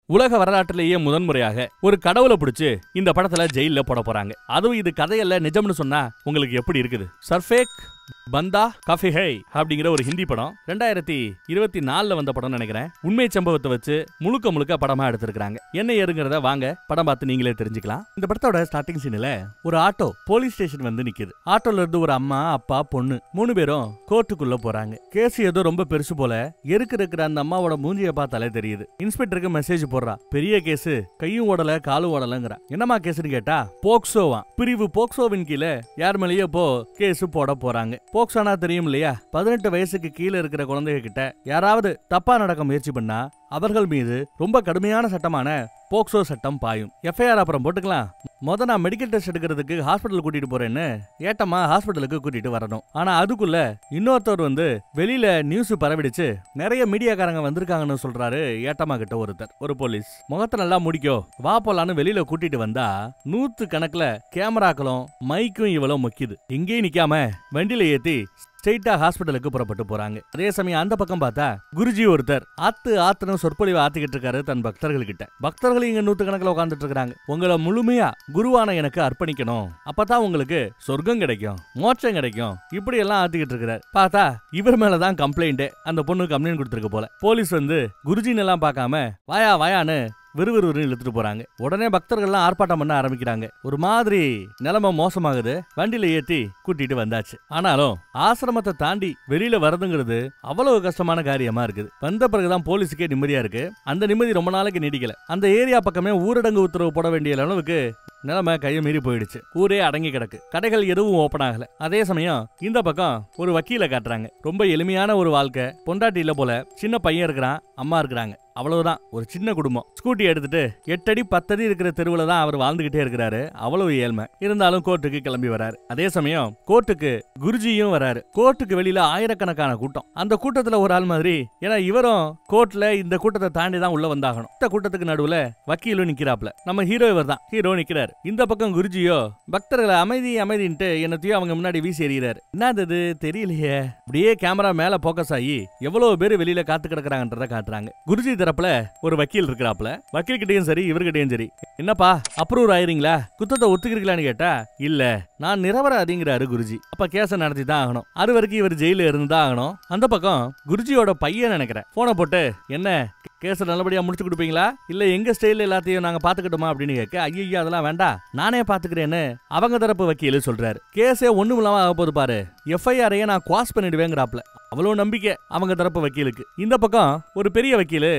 உலக வரலாற்றிலேயே முதன்முறையாக ஒரு கடவுளை பிடிச்சு இந்த படத்துல ஜெயில போட போறாங்க. அதுவும் இது கதையல்ல நிஜம்னு சொன்னா உங்களுக்கு எப்படி இருக்குது? சர்ஃபேக் பந்தா காஃபி ஹே அப்படிங்கிற ஒரு ஹிந்தி படம் 2024 வந்த படம் நினைக்கிறேன். உண்மை சம்பவத்தை வச்சு முழுக்க படமா எடுத்திருக்காங்க. என்ன ஏறுங்கிறத வாங்க படம் பார்த்து நீங்களே தெரிஞ்சுக்கலாம். இந்த படத்தோட ஸ்டார்டிங் சீன்ல ஒரு ஆட்டோ போலீஸ் ஸ்டேஷன் வந்து நிக்குது. ஆட்டோல இருந்து ஒரு அம்மா அப்பா பொண்ணு 3 பேரும் கோர்ட்டுக்குள்ள போறாங்க. கேஸ் ஏதோ ரொம்ப பெருசு போல இருக்கிற அந்த அம்மாவோட மூஞ்சிய பார்த்தாலே தெரியுது. இன்ஸ்பெக்டருக்கு மெசேஜ் போடுறா, பெரிய கேஸ், கையும் ஓடல காலும் ஓடலங்கிறா. என்னமா கேஸ்னு கேட்டா போக்சோவா, பிரிவு போக்சோவின் கீழே யார் மேலேயோ போ கேஸ் போட போறாங்க. போக்சோனா தெரியும் இல்லையா? 18 வயசுக்கு கீழே இருக்கிற குழந்தைங்க கிட்ட யாராவது தப்பா நடக்க முயற்சி பண்ணா அவர்கள் மீது ரொம்ப கடுமையான சட்டமான போக்சோ சட்டம் பாயும். எஃப்ஐஆர் அப்புறம் போட்டுக்கலாம். நான் மெடிக்கல் டெஸ்ட் எடுக்கிறதுக்கு ஹாஸ்பிட்டல் கூட்டிட்டு போறேன்னு ஏட்டமா ஹாஸ்பிட்டலுக்கு கூட்டிட்டு வரணும். ஆனா அதுக்குள்ள இன்னொருத்தர் வந்து வெளியில நியூஸ் பரவிடுச்சு, நிறைய மீடியாக்காரங்க வந்திருக்காங்கன்னு சொல்றாரு ஏட்டமா கிட்ட ஒருத்தர். ஒரு போலீஸ் முகத்தை நல்லா முடிக்கோ வா போலான்னு வெளியில கூட்டிட்டு வந்தா 100 கணக்குல கேமராக்களும் மைக்கும் இவ்வளவு முக்கியது. எங்கேயும் நிக்காம வண்டியில ஏத்தி ஸ்ட்ரெயிட்டா ஹாஸ்பிட்டலுக்கு புறப்பட்டு போறாங்க. அதே சமயம் அந்த பக்கம் பார்த்தா குருஜி ஒருத்தர் ஆத்துன்னு சொற்பொழிவு ஆத்திக்கிட்டு இருக்காரு தன் பக்தர்கள் கிட்ட. பக்தர்கள் இங்க 100 கணக்குல உட்கார்ந்துட்டு இருக்காங்க. உங்களை முழுமையா குருவான எனக்கு அர்ப்பணிக்கணும், அப்பதான் உங்களுக்கு சொர்க்கம் கிடைக்கும், மோட்சம் கிடைக்கும், இப்படி எல்லாம் ஆத்திக்கிட்டு இருக்கிறார். பார்த்தா இவர் மேலதான் கம்ப்ளைண்ட். அந்த பொண்ணு கம்ப்ளைண்ட் கொடுத்திருக்கு போல. போலீஸ் வந்து குருஜின்னு எல்லாம் பார்க்காம வாயான்னு விறுவிறுன்னு இழுத்துட்டு போறாங்க. உடனே பக்தர்கள்லாம் ஆர்ப்பாட்டம் பண்ண ஆரம்பிக்கிறாங்க. ஒரு மாதிரி நிலைமை மோசமாகுது. வண்டியில ஏத்தி கூட்டிட்டு வந்தாச்சு. ஆனாலும் ஆசிரமத்தை தாண்டி வெளியில வரதுங்கிறது அவ்வளவு கஷ்டமான காரியமா இருக்குது. வந்த பிறகுதான் போலீஸுக்கே நிம்மதியா இருக்கு. அந்த நிம்மதி ரொம்ப நாளைக்கு நீடிக்கல. அந்த ஏரியா பக்கமே ஊரடங்கு உத்தரவு போட வேண்டிய அளவுக்கு நிலைமை கையை மீறி போயிடுச்சு. ஊரே அடங்கி கிடக்கு. கடைகள் எதுவும் ஓபன் ஆகல. அதே சமயம் இந்த பக்கம் ஒரு வக்கீல காட்டுறாங்க. ரொம்ப எளிமையான ஒரு வாழ்க்கை. பொண்டாட்டி இல்ல போல, சின்ன பையன் இருக்கிறான், அம்மா இருக்கிறாங்க, அவ்வளவுதான். ஒரு சின்ன குடும்பம். ஸ்கூட்டி எடுத்துட்டு 8 அடி 10 அடி இருக்கிற தெருவுல தான் அவர் வாழ்ந்துகிட்டே இருக்கிறாரு. அவ்வளவு ஏழ்மை. இருந்தாலும் கோர்ட்டுக்கு கிளம்பி வராரு. அதே சமயம் கோர்ட்டுக்கு குருஜியும் வராரு. கோர்ட்டுக்கு வெளியில ஆயிரக்கணக்கான கூட்டம். அந்த கூட்டத்துல ஒரு ஆள் மாதிரி, ஏன்னா இவரும் கோர்ட்ல இந்த கூட்டத்தை தாண்டி தான் உள்ள வந்தாகணும். இந்த கூட்டத்துக்கு நடுவுல வக்கீலும் நிக்கிறாப்ல. நம்ம ஹீரோ இவர் தான். ஹீரோ நிக்கிறாரு. இந்த பக்கம் குருஜியோ பக்தர்களை அமைதின்ட்டு என்னத்தையும் அவங்க முன்னாடி வீசி எறிகிறாரு. என்னது தெரியலையே. அப்படியே கேமரா மேல போக்கஸ் ஆகி எவ்வளவு பேர் வெளியில காத்து கிடக்குறாங்கன்றத காட்டுறாங்க. குருஜி தரப்புல ஒரு வக்கீல் இருக்கிறாப்ல. வக்கீல் கிட்டையும் சரி இவர்கிட்டையும் சரி, என்னப்பா அப்ரூவ் ஆயிருங்களா, குத்தத்தை ஒத்துக்கிறீங்களான்னு கேட்டா இல்ல நான் நிரபராதிங்கிறாரு குருஜி. அப்ப கேஸ நடத்தி தான் ஆகணும். அது வரைக்கும் இவர் ஜெயில இருந்தா ஆகணும். அந்த பக்கம் குருஜியோட பையன் நினைக்கிறேன் போனை போட்டு, என்ன கேஸ நல்லபடியா முடிச்சு கொடுப்பீங்களா, இல்ல எங்க ஸ்டைல் எல்லாத்தையும் நாங்க பாத்துக்கிட்டோமா அப்படின்னு கேட்க, ஐயோ அதெல்லாம் வேண்டாம் நானே பாத்துக்கிறேன்னு அவங்க தரப்பு வக்கீல் சொல்றாரு. கேஸே ஒண்ணும் இல்லாம ஆக போது பாரு, எஃப்ஐஆரையே நான் குவாஸ் பண்ணிடுவேங்கிறாப்ல. அவ்வளவு நம்பிக்கை அவங்க தரப்பு வக்கீலுக்கு. இந்த பக்கம் ஒரு பெரிய வக்கீலு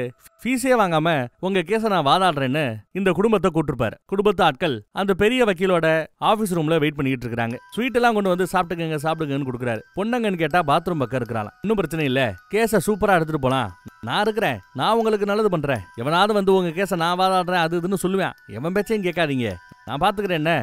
ஃபீஸே வாங்காம உங்க கேஸ நான் வாதாடுறேன்னு இந்த குடும்பத்தை கூட்டிருப்பாரு. குடும்பத்து ஆட்கள் அந்த பெரிய வக்கீலோட ஆபீஸ் ரூம்ல வெயிட் பண்ணிட்டு இருக்காங்க. ஸ்வீட் எல்லாம் கொண்டு வந்து சாப்பிட்டுங்கன்னு கொடுக்குறாரு. பொண்ணங்கன்னு கேட்டா பாத்ரூம் பக்கம் இருக்கிறாங்க. இன்னும் பிரச்சனை இல்ல, கேஸ சூப்பரா எடுத்துட்டு போலாம், நான் இருக்கிறேன், நான் உங்களுக்கு நல்லது பண்றேன், எவனாவது வந்து உங்க கேஸ நான் வாதாடுறேன் அது இதுன்னு சொல்லுவேன், எவன் பேச்சையும் கேட்காதீங்க, நான் பாத்துக்கிறேன், என்ன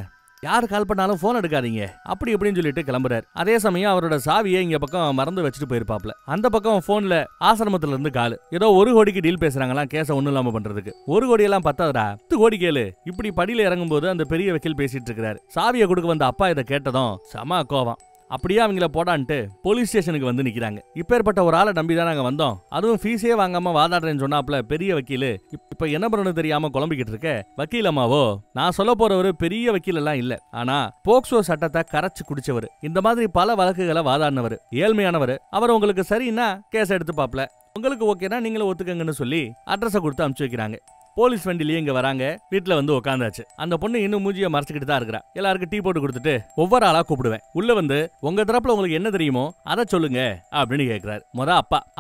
யாரு கால் பண்ணாலும் போன் எடுக்காதீங்க, அப்படி இப்படின்னு சொல்லிட்டு கிளம்புறாரு. அதே சமயம் அவரோட சாவியை இங்க பக்கம் மறந்து வச்சுட்டு போயிருப்பாப்ல. அந்த பக்கம் போன்ல ஆசிரமத்துல இருந்து கால், ஏதோ 1 கோடிக்கு டீல் பேசுறாங்களாம் கேஸ ஒண்ணும் இல்லாம பண்றதுக்கு. 1 கோடி எல்லாம் பத்தாதுடா, 10 கோடி கேளு. இப்படி படியில இறங்கும் போது அந்த பெரிய வக்கீல் பேசிட்டு இருக்கிறாரு. சாவியை கொடுக்க வந்த அப்பா இதை கேட்டதும் சம கோவம். அப்படியே அவங்கள போடான்ட்டு போலீஸ் ஸ்டேஷனுக்கு வந்து நிக்கிறாங்க. இப்பேற்பட்ட ஒரு ஆளை நம்பிதான் நாங்க வந்தோம், அதுவும் ஃபீஸே வாங்காம வாதாடுறேன்னு சொன்னாப்ல பெரிய வக்கீலு. இப்ப என்ன பண்ணணும் தெரியாம குழம்பிக்கிட்டு இருக்க வக்கீல் அம்மாவோ, நான் சொல்ல போறவரு பெரிய வக்கீல் எல்லாம் இல்ல, ஆனா போக்சோ சட்டத்தை கரைச்சு குடிச்சவர், இந்த மாதிரி பல வழக்குகளை வாதாடினவர், ஏழ்மையானவர். அவர் உங்களுக்கு சரின்னா கேஸ் எடுத்து பாப்ல, உங்களுக்கு ஓகேனா நீங்களும் ஒத்துக்கங்கன்னு சொல்லி அட்ரஸை கொடுத்து அனுப்பிச்சு வைக்கிறாங்க. போலீஸ் வண்டிலேயே இங்க வராங்க. வீட்டுல வந்து உட்காந்தாச்சு. அந்த பொண்ணு இன்னும் மூஞ்சிய மறைச்சுக்கிட்டு தான் இருக்கிறா. எல்லாருக்கும் டீ போட்டு கொடுத்துட்டு ஒவ்வொரு ஆளா கூப்பிடுவேன். உள்ள வந்து உங்க தரப்புல உங்களுக்கு என்ன தெரியுமோ அதை சொல்லுங்க அப்படின்னு கேட்கிறாரு.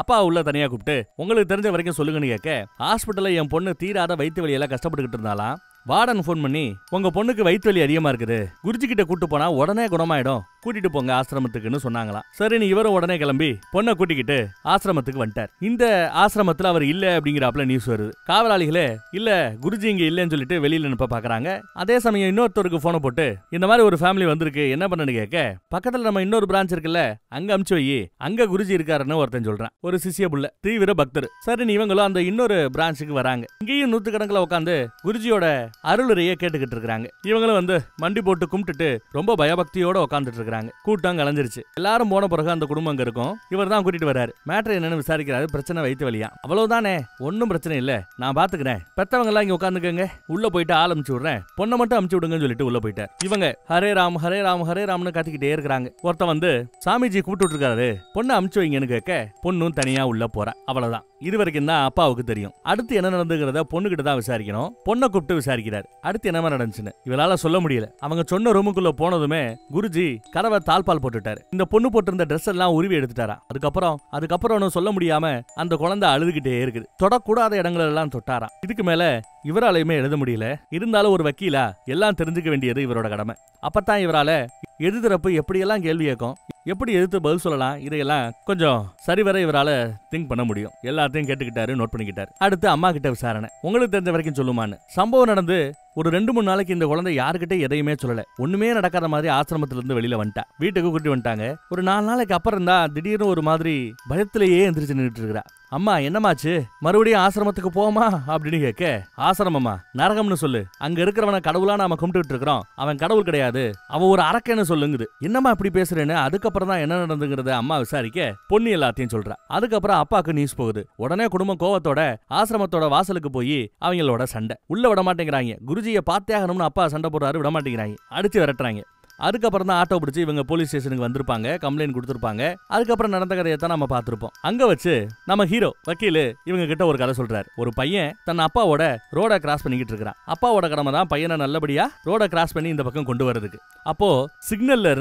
அப்பா உள்ள தனியா கூப்பிட்டு உங்களுக்கு தெரிஞ்ச வரைக்கும் சொல்லுங்கன்னு கேட்க, ஹாஸ்பிட்டல்ல என் பொண்ணு தீராத வயிற்று வலியெல்லாம் கஷ்டப்பட்டுக்கிட்டு இருந்தாலாம். வார்டன் போன் பண்ணி உங்க பொண்ணுக்கு வயிற்று வலி அதிகமா இருக்குது, குருஜி கிட்ட கூட்டு போனா உடனே குணமாயிடும், கூட்டிட்டு போங்க ஆசிரமத்துக்குன்னு சொன்னாங்களாம். சரின்னு இவரும் உடனே கிளம்பி பொண்ணை கூட்டிக்கிட்டு ஆசிரமத்துக்கு வந்துட்டார். இந்த ஆசிரமத்துல அவர் இல்ல அப்படிங்கிறாப்ல நியூஸ் வருது. காவலாளிகளே இல்ல குருஜி இங்க இல்லன்னு சொல்லிட்டு வெளியில நிப்ப பாக்குறாங்க. அதே சமயம் இன்னொருத்தருக்கு போனை போட்டு, இந்த மாதிரி ஒரு ஃபேமிலி வந்திருக்கு என்ன பண்ணு கேட்க, பக்கத்துல நம்ம இன்னொரு பிரான்ச் இருக்குல்ல அங்க அனுப்பிச்சு வை, அங்க குருஜி இருக்காருன்னு ஒருத்தன் சொல்றான். ஒரு சிசிய புள்ள, தீவிர பக்தர். சரின்னு இவங்களும் அந்த இன்னொரு பிரான்ச்சுக்கு வராங்க. இங்கேயும் 100 கணக்குல உட்காந்து குருஜியோட அருளுரையை கேட்டுக்கிட்டு இருக்காங்க. இவங்களும் வந்து மண்டி போட்டு கும்பிட்டுட்டு ரொம்ப பயபக்தியோட உட்காந்துட்டு இருக்காங்க. இருக்கிறாங்க. கூட்டம் கலைஞ்சிருச்சு. எல்லாரும் போன பிறகு அந்த குடும்பம் அங்க இருக்கும். இவர் தான் கூட்டிட்டு வராரு. மேட்டர் என்னன்னு விசாரிக்கிறாரு. பிரச்சனை வயித்து வலியா. அவ்வளவுதானே, ஒன்னும் பிரச்சனை இல்ல, நான் பாத்துக்கிறேன். பெத்தவங்க எல்லாம் இங்க உட்காந்துக்கங்க, உள்ள போயிட்டு ஆள் அமுச்சு விடுறேன், பொண்ணை மட்டும் அமுச்சு விடுங்கன்னு சொல்லிட்டு உள்ள போயிட்டார். இவங்க ஹரே ராம் ஹரே ராம் ஹரே ராம்னு கத்திக்கிட்டே இருக்கிறாங்க. ஒருத்த வந்து சாமிஜி கூப்பிட்டு இருக்காரு, பொண்ணை அமுச்சு வைங்கன்னு கேட்க பொண்ணும் தனியா உள்ள போறா. அவ்வளவுதான். இது வரைக்கும் தான் அப்பாவுக்கு தெரியும். அடுத்து என்ன நடந்துங்கிறத பொண்ணுகிட்ட தான் விசாரிக்கணும். பொண்ணை கூப்பிட்டு விசாரிக்கிறார். அடுத்து என்ன நடந்துச்சுன்னு இவளால சொல்ல முடியல. அவங்க சொன்ன ரூமுக்குள்ள போனதுமே குருஜி கதவை தாழ்பால் போட்டுட்டாரு. இந்த பொண்ணு போட்டிருந்த ட்ரெஸ் எல்லாம் உருவி எடுத்துட்டாரா. அதுக்கப்புறம் சொல்ல முடியாம அந்த குழந்தை அழுதுகிட்டே இருக்குது. தொடக்கூடாத இடங்கள் எல்லாம் தொட்டாரா. இதுக்கு மேல இவராலையுமே எழுத முடியல. இருந்தாலும் ஒரு வக்கீலா எல்லாம் தெரிஞ்சுக்க வேண்டியது இவரோட கடமை. அப்பதான் இவரால எதிர்த்தரப்பு எப்படியெல்லாம் கேள்வி கேட்கும், எப்படி எதிர்த்து பதில் சொல்லலாம், இதையெல்லாம் கொஞ்சம் சரிவர இவரால திங்க் பண்ண முடியும். எல்லாத்தையும் கேட்டுக்கிட்டாரு, நோட் பண்ணிக்கிட்டாரு. அடுத்து அம்மா கிட்ட விசாரணை. உங்களுக்கு தெரிஞ்ச வரைக்கும் சொல்லுமான்னு. சம்பவம் நடந்து ஒரு 2-3 நாளைக்கு இந்த குழந்தை யாருக்கிட்ட எதையுமே சொல்லல. ஒண்ணுமே நடக்காத மாதிரி ஆசிரமத்துல இருந்து வெளியில வந்துட்டா. வீட்டுக்கு கூட்டி வந்துட்டாங்க. ஒரு 4 நாளைக்கு அப்புறம் தான் திடீர்னு ஒரு மாதிரி பயத்திலேயே எந்திரிச்சு நின்றுட்டு இருக்கிறா. அம்மா என்னமாச்சு, மறுபடியும் ஆசிரமத்துக்கு போமா அப்படின்னு கேட்க, ஆசிரமமா, நரகம்னு சொல்லு, அங்க இருக்கிறவன கடவுளா நாம கும்பிட்டு இருக்கிறோம், அவன் கடவுள் கிடையாது, அவன் ஒரு அரக்கன்னு சொல்லுங்குது. என்னம்மா இப்படி பேசுறேன்னு அதுக்கப்புறம் தான் என்ன நடந்துங்கிறத அம்மா விசாரிக்க பொண்ணு எல்லாத்தையும் சொல்றா. அதுக்கப்புறம் அப்பாவுக்கு நியூஸ் போகுது. உடனே குடும்பம் கோவத்தோட ஆசிரமத்தோட வாசலுக்கு போய் அவங்களோட சண்டை. உள்ள விட மாட்டேங்கிறாங்க. குருஜியை பார்த்தே ஆகணும்னு அப்பா சண்டை போடுறாரு, விட மாட்டேங்கிறாங்க, அடிச்சு விரட்டுறாங்க. அதுக்கப்புறம் தான் ஆட்டோ பிடிச்சி இவங்க போலீஸ் ஸ்டேஷனுக்கு வந்திருப்பாங்க, கம்ப்ளைண்ட் கொடுத்திருப்பாங்க. அதுக்கப்புறம் நடந்த கதையை தான் நம்ம பார்த்திருப்போம். அங்க வச்சு நம்ம ஹீரோ வக்கீல் இவங்க கிட்ட ஒரு கதை சொல்றாரு. ஒரு பையன் தன் அப்பாவோட ரோட கிராஸ் பண்ணிக்கிட்டு இருக்கிறான். அப்பாவோட கடமை தான் பையனை நல்லபடியா ரோட கிராஸ் பண்ணி இந்த பக்கம் கொண்டு வரதுக்கு. அப்போ சிக்னல்ல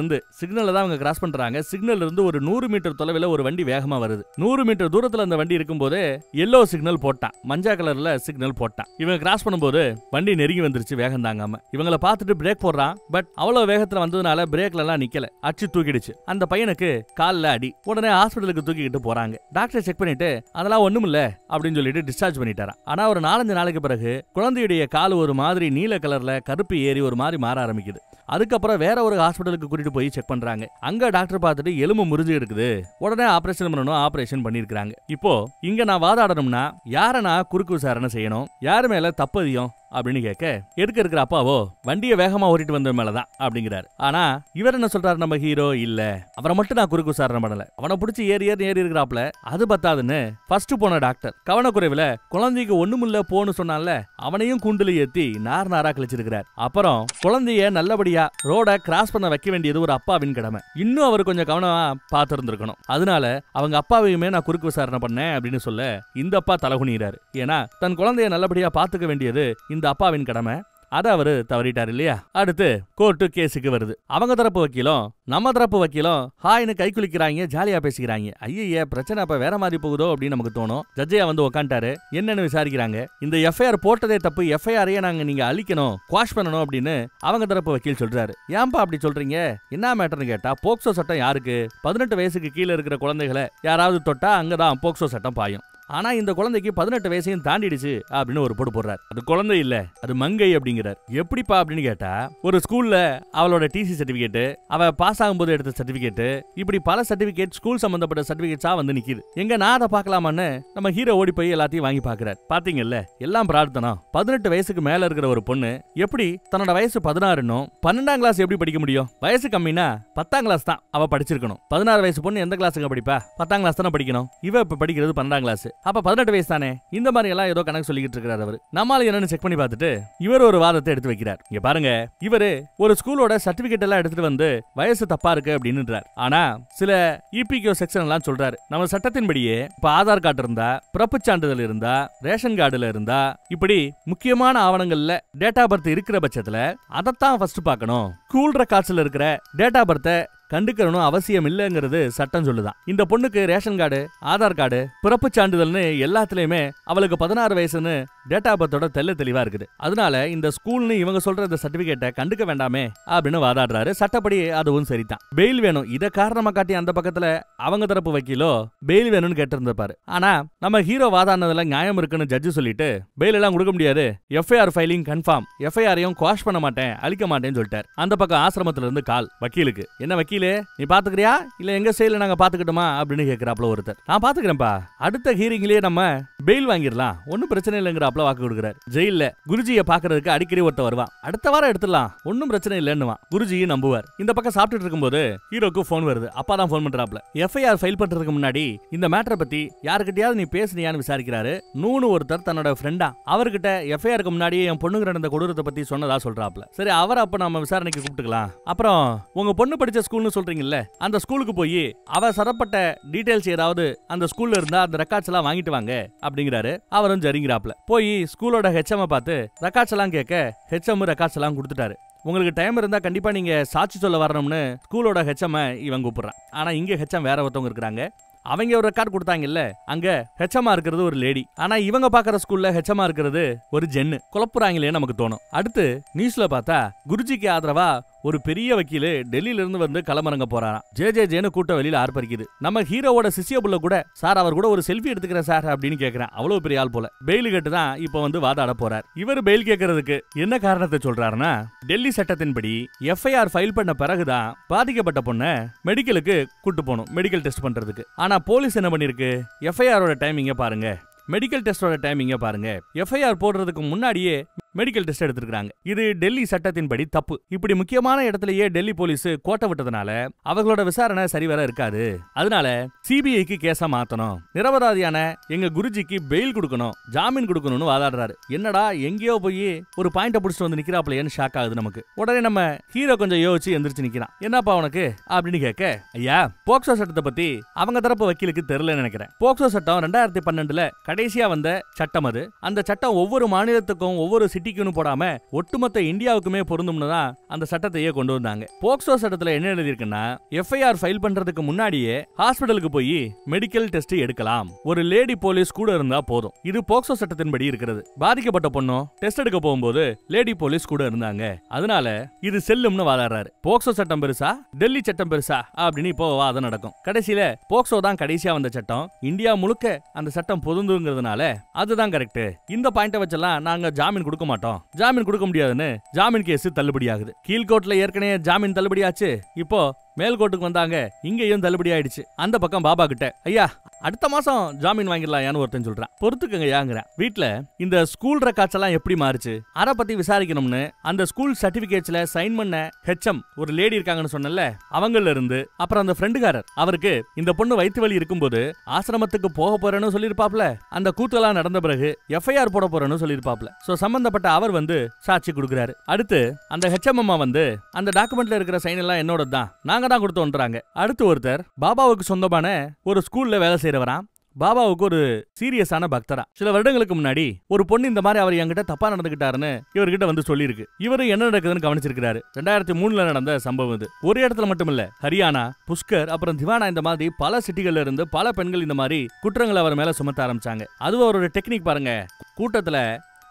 தான் அவங்க கிராஸ் பண்றாங்க. சிக்னல்ல இருந்து ஒரு 100 மீட்டர் தொலைவில் ஒரு வண்டி வேகமா வருது. 100 மீட்டர் தூரத்துல அந்த வண்டி இருக்கும்போது எல்லோ சிக்னல் போட்டான், மஞ்சள் கலர்ல சிக்னல் போட்டான். இவங்க கிராஸ் பண்ணும்போது வண்டி நெருங்கி வந்துருச்சு வேகம் தாங்காம. இவங்களை பார்த்துட்டு பிரேக் போடுறான். பட் அவ்வளவு வேகத்துல வந்ததுனால பிரேக்ல எல்லாம் நிக்கல, அடிச்சு தூக்கிடுச்சு. அந்த பையனுக்கு கால்ல அடி. உடனே ஹாஸ்பிடலுக்கு தூக்கிட்டு போறாங்க. டாக்டர் செக் பண்ணிட்டு அதெல்லாம் ஒண்ணும் இல்ல அப்படின்னு சொல்லிட்டு டிஸ்சார்ஜ் பண்ணிட்டாராம். ஆனா ஒரு 4-5 நாளைக்கு பிறகு குழந்தையுடைய கால் ஒரு மாதிரி நீல கலர்ல கருப்பு ஏறி ஒரு மாதிரி மாற ஆரம்பிக்குது. அதுக்கப்புறம் வேற ஒரு ஹாஸ்பிடலுக்கு கூட்டிட்டு போய் செக் பண்றாங்க. அங்க டாக்டர் பார்த்துட்டு எலும்பு முறிஞ்சு இருக்குது, உடனே ஆபரேஷன் பண்ணணும், ஆபரேஷன் பண்ணிருக்காங்க. இப்போ இங்க நான் வாதாடணும்னா யார நான் குறுக்கு விசாரணை செய்யணும், யாரு மேல தப்பதியும் அப்படின்னு கேட்க, எதுக்கு இருக்கிற அப்பாவோ வண்டியை வேகமா ஓட்டிட்டு வந்த மேலதான் அப்படிங்கிறாரு. ஆனா இவர் என்ன சொல்றாரு நம்ம ஹீரோ, இல்ல அவரை மட்டும் நான் குறுக்கு விசாரணை பண்ணல, அவனை பிடிச்சி ஏறி இருக்கிறாப்ல. அது பத்தாதுன்னு ஃபர்ஸ்ட் போன டாக்டர் கவனக்குறைவுல குழந்தைக்கு ஒண்ணுமில்ல போன்னு சொன்னால அவனையும் கூண்டுல ஏத்தி நாரா கழிச்சிருக்கிறார். அப்புறம் குழந்தைய நல்லபடியா ரோட கிராஸ் பண்ண வைக்க வேண்டியது ஒரு அப்பாவின் கடமை. இன்னும் அவர் கொஞ்சம் கவனமா பார்த்து இருந்திருக்கணும். அதனால அவங்க அப்பாவையுமே நான் குறுக்கு விசாரணை பண்ணேன் அப்படின்னு சொல்ல இந்த அப்பா தலகுனிறாரு. ஏன்னா தன் குழந்தைய நல்லபடியா பாத்துக்க வேண்டியது இந்த அப்பாவின் கடமை. அத அவரு தவறிட்டார் இல்லையா. அடுத்து கோர்ட்டு கேஸுக்கு வருது. அவங்க தரப்பு வக்கீலும் நம்ம தரப்பு வக்கீலும் ஹாய்னு கை குளிக்கிறாங்க, ஜாலியா பேசிக்கிறாங்க. ஐயே பிரச்சனை அப்ப வேற மாதிரி போகுதோ அப்படின்னு நமக்கு தோணும். ஜட்ஜையா வந்து உட்காந்துட்டாரு, என்னன்னு விசாரிக்கிறாங்க. இந்த எஃப்ஐஆர் போட்டதே தப்பு, எஃப்ஐஆரையே நாங்க நீங்க அழிக்கணும், குவாஷ் பண்ணணும் அப்படின்னு அவங்க தரப்பு வக்கீல் சொல்றாரு. ஏன்பா அப்படி சொல்றீங்க, என்ன மேட்டர்னு கேட்டா, போக்சோ சட்டம் யாருக்கு, 18 வயசுக்கு கீழே இருக்கிற குழந்தைகளை யாராவது தொட்டா அங்கதான் போக்சோ சட்டம் பாயும். ஆனா இந்த குழந்தைக்கு 18 வயசையும் தாண்டிடுச்சு அப்படின்னு ஒரு போடு போடுறாரு. அது குழந்தை இல்ல, அது மங்கை அப்படிங்கிறார். எப்படிப்பா அப்படின்னு கேட்டா, ஒரு ஸ்கூல்ல அவளோட டிசி சர்டிபிகேட், அவ பாஸ் ஆகும்போது எடுத்த சர்டிபிகேட், இப்படி பல சர்டிபிகேட் ஸ்கூல் சம்பந்தப்பட்ட சர்டிபிகேட்ஸா வந்து நிக்குது. எங்க நான் அதை பார்க்கலாமான்னு நம்ம ஹீரோ ஓடி போய் எல்லாத்தையும் வாங்கி பாக்குறாரு. பாத்தீங்கல்ல, எல்லாம் பிரார்த்தனா. 18 வயசுக்கு மேல இருக்கிற ஒரு பொண்ணு எப்படி தன்னோட வயசு 16ன்னும் 12ஆம் கிளாஸ் எப்படி படிக்க முடியும்? வயசு கம்மினா 10ஆம் கிளாஸ் தான் அவ படிச்சிருக்கணும். 16 வயசு பொண்ணு எந்த கிளாஸுக்கு படிப்பா? 10ஆம் கிளாஸ் தானே படிக்கணும். இவ இப்ப படிக்கிறது 12ஆம் கிளாஸ். அப்ப 18 வயசு தானே. இந்த மாதிரி எல்லாம் ஏதோ கணக்கு சொல்லிட்டு இருக்காரு அவர். நம்மால என்னன்னு செக் பண்ணி பார்த்துட்டு இவர் ஒரு வாதத்தை எடுத்து வைக்கிறார். இங்க பாருங்க, இவரு ஒரு ஸ்கூலோட சர்டிபிகேட் எல்லாம் எடுத்துட்டு வந்து வயசு தப்பா இருக்கு அப்படின்றார். ஆனா சில இபிகே செக்ஷன் எல்லாம் சொல்றாரு. நம்ம சட்டத்தின்படியே இப்ப ஆதார் கார்டு இருந்தா, பிறப்பு சான்றிதழ் இருந்தா, ரேஷன் கார்டுல இருந்தா, இப்படி முக்கியமான ஆவணங்கள்ல டேட்டா பர்த் இருக்கிற பட்சத்துல அதைத்தான் ஃபர்ஸ்ட் பார்க்கணும். ஸ்கூல் ரெக்கார்ட்ஸ்ல இருக்கிற டேட்டா பர்த்தை கண்டுக்கணும் அவசியம் இல்லங்கிறது சட்டம் சொல்லுதான். இந்த பொண்ணுக்கு ரேஷன் கார்டு, ஆதார் கார்டு, பிறப்பு சான்றிதழ்னு எல்லாத்துலயுமே அவளுக்கு 16 வயசுன்னு டேட்டா பர்த்தோட தெளிவா இருக்குது. அதனால இந்த ஸ்கூல்னு இவங்க சொல்ற இந்த சர்டிபிகேட்டை கண்டுக்க வேண்டாமே அப்படின்னு வாதாடுறாரு. சட்டப்படி அதுவும் சரிதான். பெயில் வேணும், இத காரணமா காட்டி அந்த பக்கத்துல அவங்க தரப்பு வக்கீலோ பெயில் வேணும்னு கேட்டிருந்திருப்பாரு. ஆனா நம்ம ஹீரோ வாதாடினதுல நியாயம் இருக்குன்னு ஜட்ஜு சொல்லிட்டு பெயில் எல்லாம் கொடுக்க முடியாது, எஃப்ஐஆர் ஃபைலிங் கன்ஃபார்ம், எஃப்ஐஆரையும் குவாஷ் பண்ண மாட்டேன், அழிக்க மாட்டேன்னு சொல்லிட்டார். அந்த பக்கம் ஆசிரமத்துல இருந்து கால் வக்கீலுக்கு, என்ன வக்கீல் நீ பாத்துக்கிறியா இல்ல எங்க சைடுல நாங்க பாத்துக்கிட்டோமா அப்படின்னு கேக்குறாப்ல ஒருத்தர். நான் பாத்துக்கிறேன்ப்பா, அடுத்த ஹீரிங்லயே நம்ம பெயில் வாங்கிடலாம், ஒன்னும் பிரச்சனை இல்லைங்கிறாப்ல. கொடுக்கறாப்ல வாக்கு கொடுக்கறாரு. ஜெயில்ல குருஜியை பாக்குறதுக்கு அடிக்கடி ஒருத்த வருவான். அடுத்த வாரம் எடுத்துடலாம், ஒன்னும் பிரச்சனை இல்லன்னுவான். குருஜியும் நம்புவார். இந்த பக்கம் சாப்பிட்டுட்டு இருக்கும்போது ஹீரோக்கு போன் வருது. அப்பா தான் போன் பண்றாப்ல. எஃப்ஐஆர் ஃபைல் பண்றதுக்கு முன்னாடி இந்த மேட்டரை பத்தி யாருக்கிட்டயாவது நீ பேசுனியான்னு விசாரிக்கிறாரு. நூனு ஒருத்தர் தன்னோட ஃப்ரெண்டா அவர்கிட்ட எஃப்ஐஆருக்கு முன்னாடியே என் பொண்ணுங்க நடந்த கொடூரத்தை பத்தி சொன்னதா சொல்றாப்ல. சரி, அவர் அப்ப நம்ம விசாரணைக்கு கூப்பிட்டுக்கலாம். அப்புறம் உங்க பொண்ணு படிச்ச ஸ்கூல்னு சொல்றீங்கல்ல, அந்த ஸ்கூலுக்கு போய் அவ சரப்பட்ட டீடைல்ஸ் ஏதாவது அந்த ஸ்கூல்ல இருந்தா அந்த ரெக்கார்ட்ஸ் எல்லாம் வாங்கிட்டு வாங்க அப்படிங்கிறாரு. அவரும் சரிங்கிறாப்ல. போய் ஸ்கூலோட ஹெச்எம் பார்த்து ரெக்கார்ட்ஸ் எல்லாம் கேட்க ஹெச்எம் ரெக்கார்ட்ஸ் எல்லாம் கொடுத்துட்டாரு. உங்களுக்கு டைம் இருந்தா கண்டிப்பா நீங்க சாட்சி சொல்ல வரணும்னு ஸ்கூலோட ஹெச்எம் இவன் கூப்பிடுறான். ஆனா இங்க ஹெச்எம் வேற ஒருத்தவங்க இருக்காங்க. அவங்க ஒரு ரெக்கார்ட் கொடுத்தாங்கல்ல, அங்க ஹெச்எம்மா இருக்கிறது ஒரு லேடி. ஆனா இவங்க பாக்குற ஸ்கூல்ல ஹெச்எம்மா இருக்கிறது ஒரு ஜென்னு. குழப்புறாங்களே நமக்கு தோணும். அடுத்து நியூஸ்ல பார்த்தா குருஜிக்கு ஆதரவா ஒரு பெரிய வக்கீல் டெல்லியில இருந்து வந்து களமரங்க போறாராம். ஜே கூட்டம் வெளியில ஆர்ப்பரிக்குது. நம்ம ஹீரோவோட சிசிய புள்ள கூட சார் அவர் கூட ஒரு செல்ஃபி எடுத்துக்கிறேன் சார் அப்படின்னு கேக்குறான். அவ்வளவு பெரிய ஆள் போல. பெயில் கேட்டு தான் இப்ப வந்து வாதாட போறார். இவர் பெயில் கேட்கறதுக்கு என்ன காரணத்தை சொல்றாருன்னா, டெல்லி சட்டத்தின்படி எஃப்ஐஆர் ஃபைல் பண்ண பிறகுதான் பாதிக்கப்பட்ட பொண்ணை மெடிக்கலுக்கு கூட்டு போகணும், மெடிக்கல் டெஸ்ட் பண்றதுக்கு. ஆனா போலீஸ் என்ன பண்ணிருக்கு, எஃப்ஐஆரோட டைமிங்க பாருங்க, மெடிக்கல் டெஸ்டோட டைமிங்க பாருங்க, எஃப்ஐஆர் போடுறதுக்கு முன்னாடியே மெடிக்கல் டெஸ்ட் எடுத்துருக்காங்க. இது டெல்லி சட்டத்தின்படி தப்பு. இப்படி முக்கியமான இடத்துலயே டெல்லி போலீஸ் கோட்டை விட்டதுனால அவங்களோட விசாரணை சரிவர இருக்காது. அதனால சிபிஐக்கு கேஸா மாத்தணும், நிரபராதியான எங்க குருஜிக்கு பெயில் கொடுக்கணும், ஜாமீன் கொடுக்கணும்னு வாதாடுறாரு. என்னடா எங்கேயோ போய் ஒரு பாயிண்ட புடிச்சிட்டு வந்து நிக்கிறாப்லையேன்னு ஷாக் ஆகுது நமக்கு. உடனே நம்ம ஹீரோ கொஞ்சம் யோசிச்சு எந்திரிச்சு நிக்கிறான். என்னப்பா உனக்கு அப்படின்னு கேட்க, ஐயா போக்சோ சட்டத்தை பத்தி அவங்க தரப்பு வக்கீலுக்கு தெரியல நினைக்கிறேன். போக்சோ சட்டம் 2012 கடைசியா வந்த சட்டம். அது அந்த சட்டம் ஒவ்வொரு மாநிலத்துக்கும் ஒவ்வொரு சிட்டிக்குன்னு போடாம ஒட்டுமொத்த இந்தியாவுக்குமே பொருந்தும்னு தான் அந்த சட்டத்தையே கொண்டு வந்தாங்க. போக்சோ சட்டத்துல என்ன எழுதிருக்குன்னா, எஃப்ஐஆர் ஃபைல் பண்றதுக்கு முன்னாடியே ஹாஸ்பிடலுக்கு போய் மெடிக்கல் டெஸ்ட் எடுக்கலாம், ஒரு லேடி போலீஸ் கூட இருந்தா போதும். இது போக்சோ சட்டத்தின்படி இருக்கிறது. பாதிக்கப்பட்ட பொண்ணும் டெஸ்ட் எடுக்க போகும்போது லேடி போலீஸ் கூட இருந்தாங்க. அதனால இது செல்லும்னு வாதாடுறாரு. போக்சோ சட்டம் பெருசா டெல்லி சட்டம் பெருசா அப்படின்னு இப்போ வாதம் நடக்கும். கடைசியில போக்சோ தான் கடைசியா வந்த சட்டம். இந்தியா முழுக்க அந்த சட்டம் பொருந்துங்கிறதுனால அதுதான் கரெக்ட். இந்த பாயிண்ட வச்செல்லாம் நாங்க ஜாமீன் கொடுக்க மாட்டோம், ஜாமீன் கொடுக்க முடியாதுன்னு ஜாமீன் கேஸ் தள்ளுபடி ஆகுது. கீழ்கோர்ட்ல ஏற்கனவே ஜாமீன் தள்ளுபடி ஆச்சு. இப்போ மேல்கோட்டுக்கு வந்தாங்க, இங்கேயும் தள்ளுபடி ஆயிடுச்சு. அந்த பக்கம் பாபா கிட்ட, ஐயா அடுத்த மாசம் ஜாமீன் வாங்கிடலாம் ஒருத்தன் சொல்றான். பொறுத்துக்கங்க யாங்கிறேன். வீட்டுல இந்த ஸ்கூல் ரெக்கார்ட்ஸ் எல்லாம் எப்படி மாறுச்சு அதை பத்தி விசாரிக்கணும்னு அந்த ஸ்கூல் சர்டிபிகேட்ஸ்ல சைன் பண்ண ஹெச்எம் ஒரு லேடி இருக்காங்கன்னு சொன்னல, அவங்கள இருந்து அப்புறம் அந்த ஃப்ரெண்டுகாரர் அவருக்கு இந்த பொண்ணு வயிற்று வலி இருக்கும்போது ஆசிரமத்துக்கு போக போறேன்னு சொல்லிருப்பாப்ல, அந்த கூத்தெல்லாம் நடந்த பிறகு எஃப்ஐஆர் போட போறேன்னு சொல்லிருப்பாப்ல. சோ சம்பந்தப்பட்ட அவர் வந்து சாட்சி கொடுக்கிறாரு. அடுத்து அந்த ஹெச்எம் அம்மா வந்து அந்த டாக்குமெண்ட்ல இருக்கிற சைன் எல்லாம் என்னோட தான், நாங்க தான் கொடுத்தோன்றாங்க. அடுத்து ஒருத்தர் பாபாவுக்கு சொந்தமான ஒரு ஸ்கூல்ல வேலை செய்யறவராம். பாபாவுக்கு ஒரு சீரியஸான பக்தரா. சில வருடங்களுக்கு முன்னாடி ஒரு பொண்ணு இந்த மாதிரி அவர் என்கிட்ட தப்பா நடந்துகிட்டாருன்னு இவர்கிட்ட வந்து சொல்லியிருக்கு. இவரு என்ன நடக்குதுன்னு கவனிச்சிருக்காரு. 2003 நடந்த சம்பவம் இது. ஒரு இடத்துல மட்டும் இல்ல, ஹரியானா, புஷ்கர், அப்புறம் திவானா, இந்த மாதிரி பல சிட்டிகள்ல இருந்து பல பெண்கள் இந்த மாதிரி குற்றங்களை அவர் மேல சுமத்த ஆரம்பிச்சாங்க. அதுவும் அவரோட டெக்னிக் பாருங்க. கூட்டத்துல